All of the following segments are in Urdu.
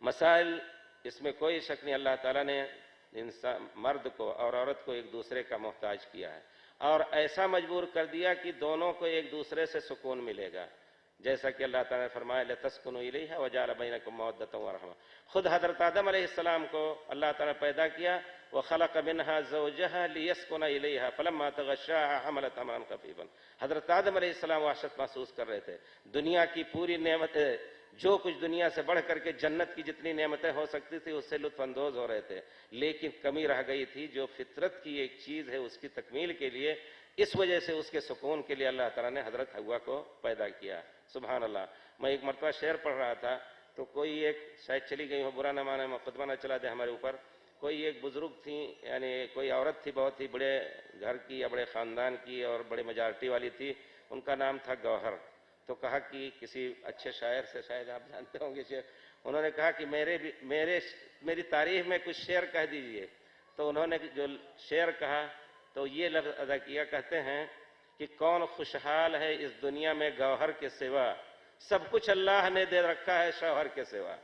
مسائل اس میں کوئی شک نہیں، اللہ تعالیٰ نے انسان مرد کو اور عورت کو ایک دوسرے کا محتاج کیا ہے اور ایسا مجبور کر دیا کہ دونوں کو ایک دوسرے سے سکون ملے گا، جیسا کہ اللہ تعالیٰ نے فرمایا لِتَسْكُنُوا إِلَيْهَا وَجَعَلَ بَيْنَكُم مَّوَدَّةً وَرَحْمَةً۔ خود حضرت آدم علیہ السلام کو اللہ تعالیٰ نے پیدا کیا، وَخَلَقَ مِنْهَا زَوْجَهَا لِيَسْكُنَ إِلَيْهَا فَلَمَّا تَغَشَّاهَا حَمَلَتْ حَمْلًا خَفِيفًا۔ حضرت آدم علیہ السلام وحشت محسوس کر رہے تھے، دنیا کی پوری نعمتیں، جو کچھ دنیا سے بڑھ کر کے جنت کی جتنی نعمتیں ہو سکتی تھی اس سے لطف اندوز ہو رہے تھے، لیکن کمی رہ گئی تھی جو فطرت کی ایک چیز ہے اس کی تکمیل کے لیے، اس وجہ سے اس کے سکون کے لیے اللہ تعالیٰ نے حضرت حوا کو پیدا کیا۔ سبحان اللہ۔ میں ایک مرتبہ شعر پڑھ رہا تھا تو کوئی ایک، شاید چلی گئی ہو برا نہ مانے، مقدمہ نہ چلا دے ہمارے اوپر، کوئی ایک بزرگ تھی، یعنی کوئی عورت تھی بہت ہی بڑے گھر کی یا بڑے خاندان کی اور بڑے میجارٹی والی تھی، ان کا نام تھا گوہر۔ تو کہا کہ کسی اچھے شاعر سے، شاید آپ جانتے ہوں گے شعر، انہوں نے کہا کہ میری تعریف میں کچھ شعر کہہ دیجئے۔ تو انہوں نے جو شعر کہا تو یہ لفظ ادا کیا، کہتے ہیں کہ کون خوشحال ہے اس دنیا میں گوہر کے سوا، سب کچھ اللہ نے دے رکھا ہے شوہر کے سوا۔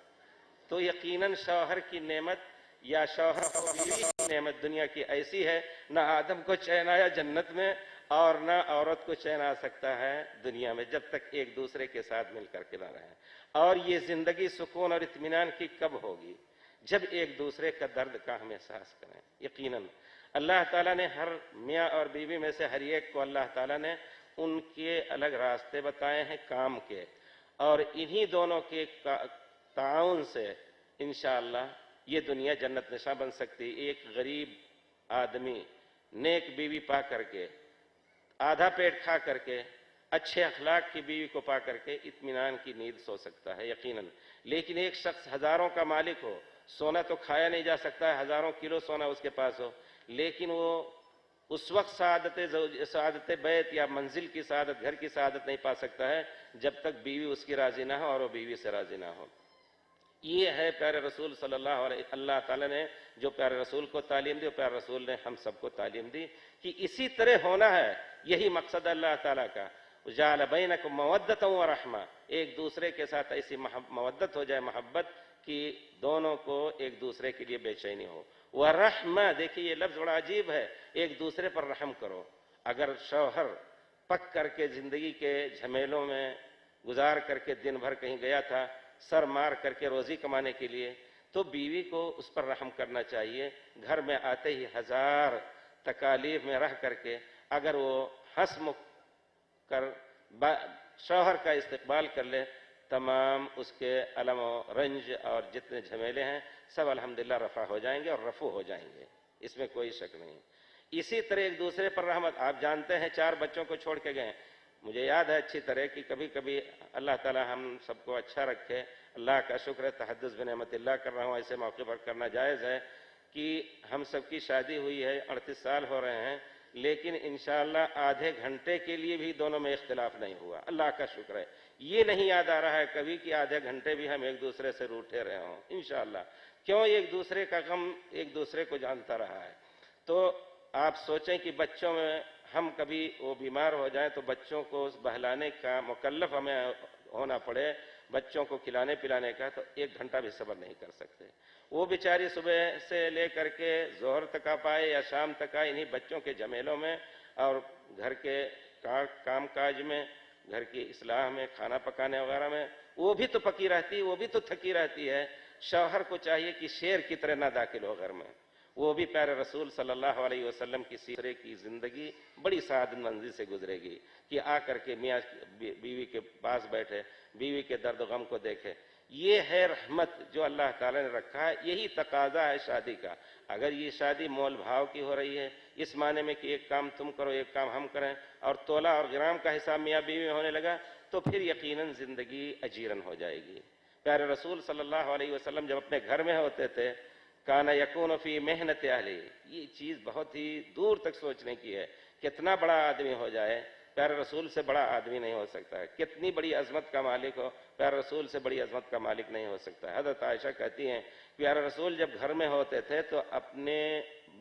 تو یقیناً شوہر کی نعمت یا شوہر اور بیوی کی نعمت دنیا کی ایسی ہے، نہ آدم کو چین آیا جنت میں اور نہ عورت کو چین آ سکتا ہے دنیا میں، جب تک ایک دوسرے کے ساتھ مل کر کے نہ رہیں۔ اور یہ زندگی سکون اور اطمینان کی کب ہوگی؟ جب ایک دوسرے کا درد کا ہم احساس کریں۔ یقیناً اللہ تعالیٰ نے ہر میاں اور بیوی میں سے ہر ایک کو اللہ تعالیٰ نے ان کے الگ راستے بتائے ہیں کام کے، اور انہی دونوں کے تعاون سے انشاءاللہ یہ دنیا جنت نشاں بن سکتی۔ ایک غریب آدمی نیک بیوی پا کر کے، آدھا پیٹ کھا کر کے، اچھے اخلاق کی بیوی کو پا کر کے اطمینان کی نیند سو سکتا ہے یقیناً، لیکن ایک شخص ہزاروں کا مالک ہو، سونا تو کھایا نہیں جا سکتا ہے، ہزاروں کلو سونا اس کے پاس ہو، لیکن وہ اس وقت سعادت بیت یا منزل کی سعادت، گھر کی سعادت نہیں پا سکتا ہے جب تک بیوی اس کی راضی نہ ہو اور وہ بیوی سے راضی نہ ہو۔ یہ ہے پیارے رسول صلی اللہ تعالیٰ نے جو پیارے رسول کو تعلیم دی، اور پیارے رسول نے ہم سب کو تعلیم دی کہ اسی طرح ہونا ہے۔ یہی مقصد اللہ تعالیٰ کا، جعل بینکم مودۃ ورحمہ، ایک دوسرے کے ساتھ ایسی مودت ہو جائے، محبت کہ دونوں کو ایک دوسرے کے لیے بے چینی ہو۔ ورحمہ، دیکھیے یہ لفظ بڑا عجیب ہے، ایک دوسرے پر رحم کرو۔ اگر شوہر پک کر کے زندگی کے جھمیلوں میں گزار کر کے دن بھر کہیں گیا تھا سر مار کر کے روزی کمانے کے لیے، تو بیوی کو اس پر رحم کرنا چاہیے۔ گھر میں آتے ہی ہزار تکالیف میں رہ کر کے اگر وہ ہنس مکھ کر شوہر کا استقبال کر لے، تمام اس کے الم و رنج اور جتنے جھمیلے ہیں سب الحمدللہ رفع ہو جائیں گے اور رفع ہو جائیں گے، اس میں کوئی شک نہیں۔ اسی طرح ایک دوسرے پر رحمت، آپ جانتے ہیں 4 بچوں کو چھوڑ کے گئے، مجھے یاد ہے اچھی طرح کہ کبھی کبھی اللہ تعالی ہم سب کو اچھا رکھے، اللہ کا شکر ہے، تحدث بنعمت اللہ کر رہا ہوں، ایسے موقع پر کرنا جائز ہے کہ ہم سب کی شادی ہوئی ہے، 38 سال ہو رہے ہیں، لیکن انشاءاللہ آدھے گھنٹے کے لیے بھی دونوں میں اختلاف نہیں ہوا، اللہ کا شکر ہے۔ یہ نہیں یاد آ رہا ہے کبھی کہ آدھے گھنٹے بھی ہم ایک دوسرے سے روٹھے رہے ہوں، انشاءاللہ۔ کیوں؟ ایک دوسرے کا غم ایک دوسرے کو جانتا رہا ہے۔ تو آپ سوچیں کہ بچوں میں ہم کبھی وہ بیمار ہو جائیں تو بچوں کو بہلانے کا مکلف ہمیں ہونا پڑے، بچوں کو کھلانے پلانے کا، تو 1 گھنٹہ بھی صبر نہیں کر سکتے۔ وہ بیچاری صبح سے لے کر کے ظہر تک آ پائے یا شام تک آئے، انہی بچوں کے جھمیلوں میں اور گھر کے کام کاج میں، گھر کی اصلاح میں، کھانا پکانے وغیرہ میں، وہ بھی تو پکی رہتی، وہ بھی تو تھکی رہتی ہے۔ شوہر کو چاہیے کہ شیر کی طرح نہ داخل ہو گھر میں، وہ بھی پیارے رسول صلی اللہ علیہ وسلم کی سیرت کی زندگی بڑی سعادت منزل سے گزرے گی کہ آ کر کے میاں بیوی کے پاس بیٹھے، بیوی کے درد و غم کو دیکھے۔ یہ ہے رحمت جو اللہ تعالیٰ نے رکھا ہے، یہی تقاضا ہے شادی کا۔ اگر یہ شادی مول بھاؤ کی ہو رہی ہے، اس معنی میں کہ ایک کام تم کرو ایک کام ہم کریں، اور تولہ اور گرام کا حساب میاں بیوی میں ہونے لگا، تو پھر یقیناً زندگی اجیرن ہو جائے گی۔ پیارے رسول صلی اللہ علیہ وسلم جب اپنے گھر میں ہوتے تھے، کانا یکون فی محنت اہلہ، یہ چیز بہت ہی دور تک سوچنے کی ہے۔ کتنا بڑا آدمی ہو جائے، پیارے رسول سے بڑا آدمی نہیں ہو سکتا ہے، کتنی بڑی عظمت کا مالک ہو، پیارے رسول سے بڑی عظمت کا مالک نہیں ہو سکتا ہے۔ حضرت عائشہ کہتی ہیں پیارے رسول جب گھر میں ہوتے تھے تو اپنے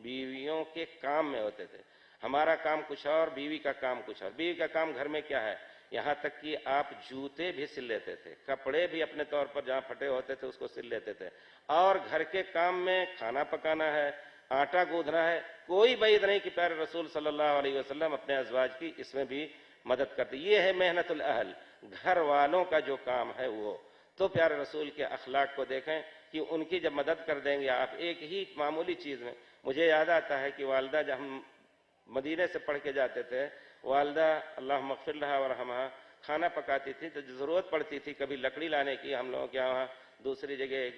بیویوں کے کام میں ہوتے تھے، ہمارا کام کچھ اور، بیوی کا کام کچھ اور. بیوی کا کام گھر میں کیا ہے؟ یہاں تک کہ آپ جوتے بھی سل لیتے تھے، کپڑے بھی اپنے طور پر جہاں پھٹے ہوتے تھے اس کو سل لیتے تھے. اور گھر کے کام میں کھانا پکانا ہے، آٹا گوندھنا ہے، کوئی بعید نہیں کہ پیارے رسول صلی اللہ علیہ وسلم اپنے ازواج کی اس میں بھی مدد کرتے. یہ ہے محنت الاہل، گھر والوں کا جو کام ہے وہ. تو پیارے رسول کے اخلاق کو دیکھیں کہ ان کی جب مدد کر دیں گے آپ ایک ہی معمولی چیز میں. مجھے یاد آتا ہے کہ والدہ جب ہم مدینے سے پڑھ کے جاتے تھے، والدہ اللہم اغفر لہا ورحمہا کھانا پکاتی تھی تو ضرورت پڑتی تھی کبھی لکڑی لانے کی، ہم لوگوں کے یہاں دوسری جگہ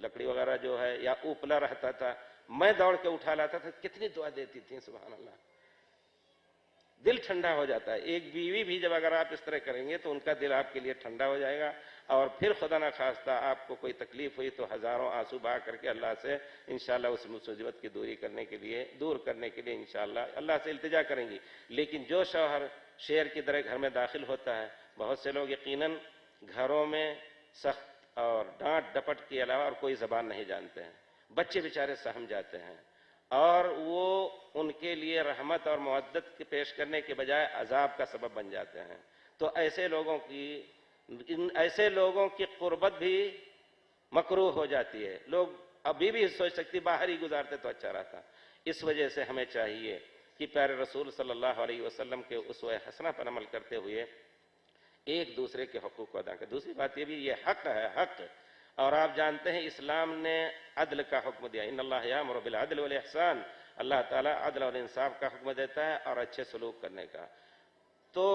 لکڑی وغیرہ جو ہے یا اوپلا رہتا تھا، میں دوڑ کے اٹھا لاتا تھا. کتنی دعا دیتی تھی سبحان اللہ، دل ٹھنڈا ہو جاتا ہے. ایک بیوی بھی جب اگر آپ اس طرح کریں گے تو ان کا دل آپ کے لیے ٹھنڈا ہو جائے گا. اور پھر خدا نہ خواستہ آپ کو کوئی تکلیف ہوئی تو ہزاروں آنسو بہا کر کے اللہ سے انشاءاللہ اس مصیبت کی دور کرنے کے لیے انشاءاللہ اللہ سے التجا کریں گی. لیکن جو شوہر شیر کی طرح گھر میں داخل ہوتا ہے، بہت سے لوگ یقیناً گھروں میں سخت اور ڈانٹ ڈپٹ کے علاوہ اور کوئی زبان نہیں جانتے ہیں. بچے بیچارے سہم جاتے ہیں اور وہ ان کے لیے رحمت اور مودت پیش کرنے کے بجائے عذاب کا سبب بن جاتے ہیں. تو ایسے لوگوں کی قربت بھی مکروہ ہو جاتی ہے. لوگ ابھی بھی سوچ سکتی باہر ہی گزارتے تو اچھا رہتا. اس وجہ سے ہمیں چاہیے کہ پیارے رسول صلی اللہ علیہ وسلم کے اسوہ حسنہ پر عمل کرتے ہوئے ایک دوسرے کے حقوق کو ادا کریں. دوسری بات یہ بھی، یہ حق ہے، حق. اور آپ جانتے ہیں اسلام نے عدل کا حکم دیا. ان اللہ یامر بالعدل والاحسان، اللہ تعالیٰ عدل اور انصاف کا حکم دیتا ہے اور اچھے سلوک کرنے کا. تو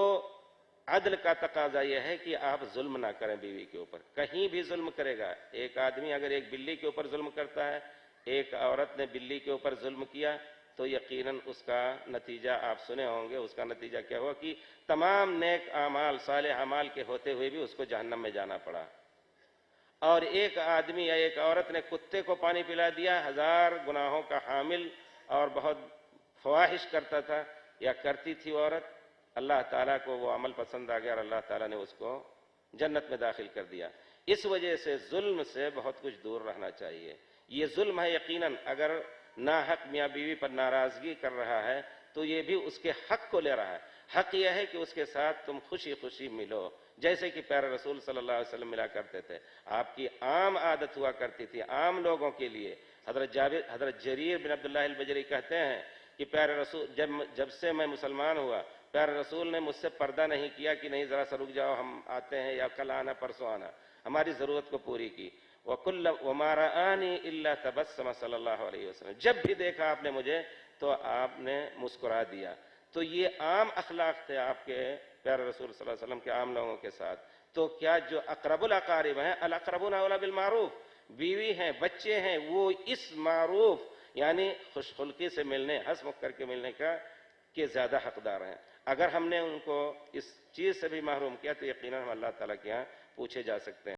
عدل کا تقاضا یہ ہے کہ آپ ظلم نہ کریں بیوی کے اوپر. کہیں بھی ظلم کرے گا ایک آدمی، اگر ایک بلی کے اوپر ظلم کرتا ہے، ایک عورت نے بلی کے اوپر ظلم کیا، تو یقیناً اس کا نتیجہ آپ سنے ہوں گے. اس کا نتیجہ کیا ہوا کہ تمام نیک اعمال، صالح اعمال کے ہوتے ہوئے بھی اس کو جہنم میں جانا پڑا. اور ایک آدمی یا ایک عورت نے کتے کو پانی پلا دیا، 1000 گناہوں کا حامل اور بہت فواحش کرتا تھا یا کرتی تھی عورت، اللہ تعالیٰ کو وہ عمل پسند آ گیا اور اللہ تعالیٰ نے اس کو جنت میں داخل کر دیا. اس وجہ سے ظلم سے بہت کچھ دور رہنا چاہیے. یہ ظلم ہے یقیناً. اگر ناحق میاں بیوی پر ناراضگی کر رہا ہے تو یہ بھی اس کے حق کو لے رہا ہے. حق یہ ہے کہ اس کے ساتھ تم خوشی خوشی ملو، جیسے کہ پیارے رسول صلی اللہ علیہ وسلم ملا کرتے تھے. آپ کی عام عادت ہوا کرتی تھی عام لوگوں کے لیے. حضرت جریر بن عبداللہ البجری کہتے ہیں کہ پیارے رسول جب سے میں مسلمان ہوا، پیارے رسول نے مجھ سے پردہ نہیں کیا کہ نہیں ذرا سا رک جاؤ ہم آتے ہیں، یا کل آنا پرسوں آنا. ہماری ضرورت کو پوری کی. وَمَا رَآنِي إِلَّا تَبَسَّمَ صلی اللہ علیہ وسلم. جب بھی دیکھا آپ نے مجھے تو آپ نے مسکرا دیا. تو یہ عام اخلاق تھے آپ کے پیارے رسول صلی اللہ علیہ وسلم کے عام لوگوں کے ساتھ. تو کیا جو اقرب الاقارب ہیں، الاقربون اولی بالمعروف، بیوی ہیں، بچے ہیں، وہ اس معروف یعنی خوش خلقی سے ملنے، ہنس مکھ کر کے ملنے کے زیادہ حقدار ہیں. اگر ہم نے ان کو اس چیز سے بھی محروم کیا تو یقیناً ہم اللہ تعالیٰ کے یہاں پوچھے جا سکتے ہیں.